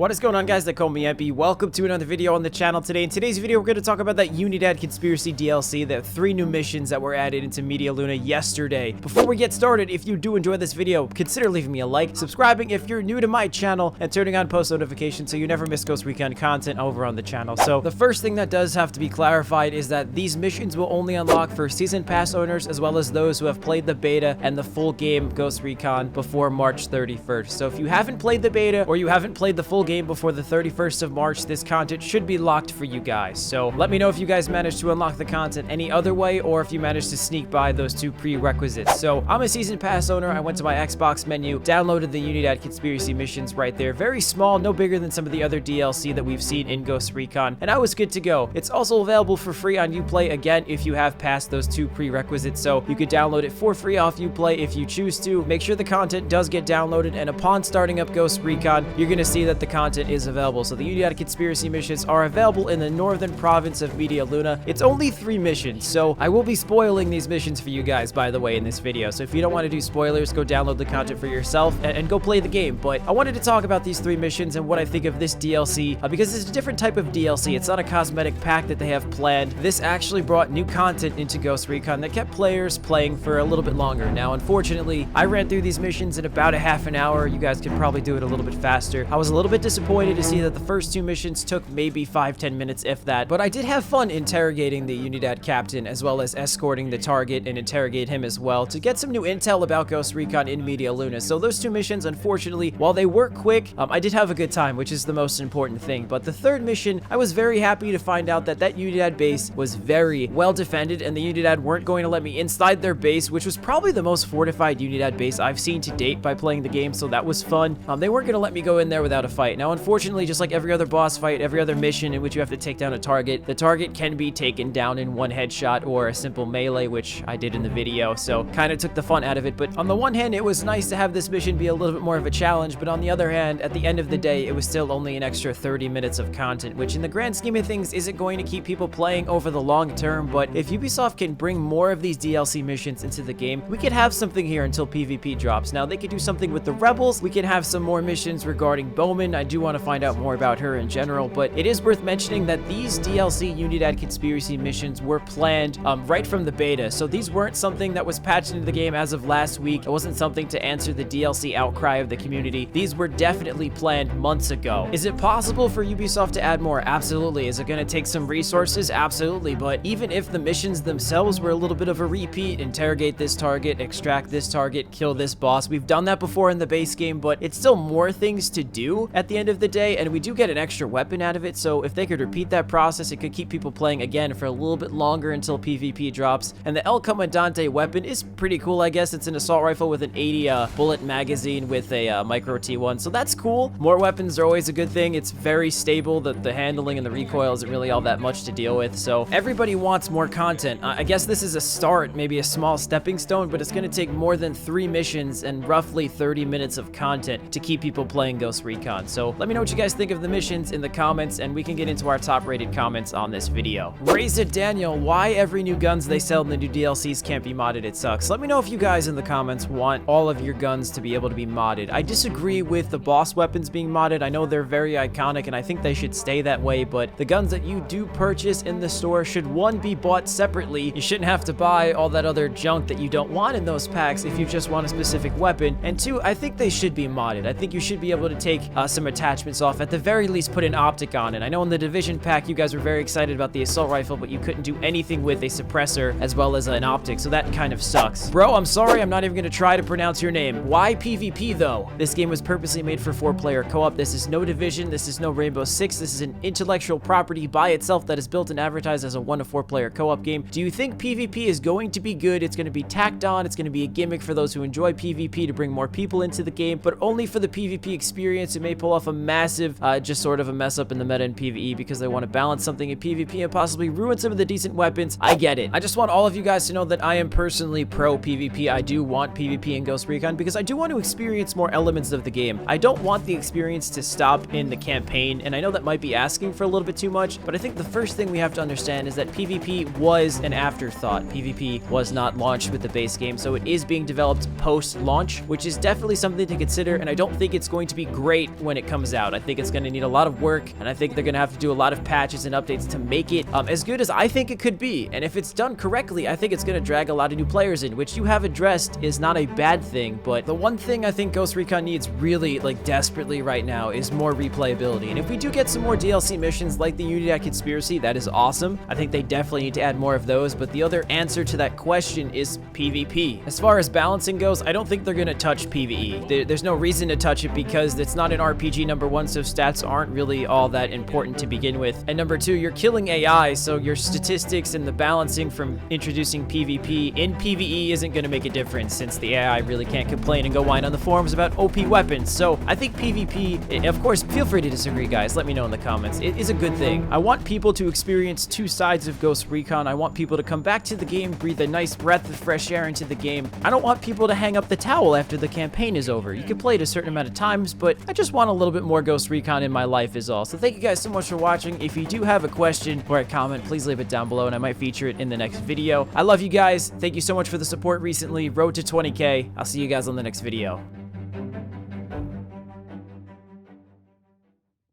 What is going on, guys? The Commandante. Welcome to another video on the channel today. In today's video, we're going to talk about that Unidad conspiracy DLC, the 3 new missions that were added into Media Luna yesterday. Before we get started, if you do enjoy this video, consider leaving me a like, subscribing if you're new to my channel, and turning on post notifications so you never miss Ghost Recon content over on the channel. So the first thing that does have to be clarified is that these missions will only unlock for Season Pass owners as well as those who have played the beta and the full game Ghost Recon before March 31st. So if you haven't played the beta or you haven't played the full game before the 31st of March, this content should be locked for you guys. So let me know if you guys managed to unlock the content any other way or if you managed to sneak by those 2 prerequisites. So I'm a Season Pass owner. I went to my Xbox menu, downloaded the Unidad conspiracy missions right there. Very small, no bigger than some of the other DLC that we've seen in Ghost Recon, and I was good to go. It's also available for free on Uplay, again, if you have passed those 2 prerequisites, so you could download it for free off Uplay if you choose to. Make sure the content does get downloaded, and upon starting up Ghost Recon, you're going to see that the content is available. So the Unidad conspiracy missions are available in the northern province of Media Luna. It's only 3 missions, so I will be spoiling these missions for you guys, by the way, in this video. So if you don't want to do spoilers, go download the content for yourself and go play the game. But I wanted to talk about these 3 missions and what I think of this DLC, because it's a different type of DLC. It's not a cosmetic pack that they have planned. This actually brought new content into Ghost Recon that kept players playing for a little bit longer. Now, unfortunately, I ran through these missions in about a half an hour. You guys could probably do it a little bit faster. I was a little bit disappointed to see that the first 2 missions took maybe 5-10 minutes, if that. But I did have fun interrogating the Unidad captain, as well as escorting the target and interrogate him as well, to get some new intel about Ghost Recon in Media Luna. So those 2 missions, unfortunately, while they were quick, I did have a good time, which is the most important thing. But the 3rd mission, I was very happy to find out that that Unidad base was very well defended, and the Unidad weren't going to let me inside their base, which was probably the most fortified Unidad base I've seen to date by playing the game, so that was fun. They weren't going to let me go in there without a fight. Now, unfortunately, just like every other boss fight, every other mission in which you have to take down a target, the target can be taken down in 1 headshot or a simple melee, which I did in the video, so kind of took the fun out of it. But on the one hand, it was nice to have this mission be a little bit more of a challenge, but on the other hand, at the end of the day, it was still only an extra 30 minutes of content, which in the grand scheme of things isn't going to keep people playing over the long term. But if Ubisoft can bring more of these DLC missions into the game, we could have something here until PvP drops. Now, they could do something with the Rebels. We can have some more missions regarding Bowman. I do want to find out more about her in general, but it is worth mentioning that these DLC Unidad conspiracy missions were planned right from the beta. So these weren't something that was patched into the game as of last week. It wasn't something to answer the DLC outcry of the community. These were definitely planned months ago. Is it possible for Ubisoft to add more? Absolutely. Is it going to take some resources? Absolutely. But even if the missions themselves were a little bit of a repeat, interrogate this target, extract this target, kill this boss, we've done that before in the base game, but it's still more things to do at the end of the day, and we do get an extra weapon out of it. So if they could repeat that process, it could keep people playing again for a little bit longer until PvP drops. And the El Commandante weapon is pretty cool, I guess. It's an assault rifle with an 80 bullet magazine with a micro T1, so that's cool. More weapons are always a good thing. It's very stable. The handling and the recoil isn't really all that much to deal with, so everybody wants more content. I guess this is a start, maybe a small stepping stone, but it's going to take more than 3 missions and roughly 30 minutes of content to keep people playing Ghost Recon. So let me know what you guys think of the missions in the comments, and we can get into our top rated comments on this video. Raise it, Daniel. Why every new guns they sell in the new DLCs can't be modded? It sucks. Let me know if you guys in the comments want all of your guns to be able to be modded. I disagree with the boss weapons being modded. I know they're very iconic and I think they should stay that way, but the guns that you do purchase in the store should, 1, be bought separately. You shouldn't have to buy all that other junk that you don't want in those packs if you just want a specific weapon. And 2, I think they should be modded. I think you should be able to take some attachments off, at the very least put an optic on it. I know in the Division pack you guys were very excited about the assault rifle, but you couldn't do anything with a suppressor as well as an optic, so that kind of sucks. Bro, I'm sorry, I'm not even going to try to pronounce your name. Why PvP though? This game was purposely made for 4-player co-op. This is no Division, this is no Rainbow Six. This is an intellectual property by itself that is built and advertised as a 1 to 4-player co-op game. Do you think PvP is going to be good? It's going to be tacked on. It's going to be a gimmick for those who enjoy PvP to bring more people into the game, but only for the PvP experience. It may pull off a massive, just sort of a mess up in the meta in PvE because they want to balance something in PvP and possibly ruin some of the decent weapons. I get it. I just want all of you guys to know that I am personally pro PvP. I do want PvP in Ghost Recon because I do want to experience more elements of the game. I don't want the experience to stop in the campaign, and I know that might be asking for a little bit too much, but I think the first thing we have to understand is that PvP was an afterthought. PvP was not launched with the base game, so it is being developed post-launch, which is definitely something to consider, and I don't think it's going to be great when it comes out. I think it's going to need a lot of work, and I think they're going to have to do a lot of patches and updates to make it as good as I think it could be. And if it's done correctly, I think it's going to drag a lot of new players in, which you have addressed is not a bad thing. But the one thing I think Ghost Recon needs really, like, desperately right now is more replayability. And if we do get some more DLC missions like the Unidad Conspiracy, that is awesome. I think they definitely need to add more of those. But the other answer to that question is PvP. As far as balancing goes, I don't think they're going to touch PvE. There's no reason to touch it because it's not an RPG, number one, so stats aren't really all that important to begin with. And number two, you're killing AI, so your statistics and the balancing from introducing PvP in PvE isn't going to make a difference since the AI really can't complain and go whine on the forums about OP weapons. So I think PvP, of course, feel free to disagree, guys. Let me know in the comments. It is a good thing. I want people to experience two sides of Ghost Recon. I want people to come back to the game, breathe a nice breath of fresh air into the game. I don't want people to hang up the towel after the campaign is over. You can play it a certain amount of times, but I just want a little bit more Ghost Recon in my life is all. So thank you guys so much for watching. If you do have a question or a comment, please leave it down below and I might feature it in the next video. I love you guys. Thank you so much for the support recently. Road to 20K. I'll see you guys on the next video.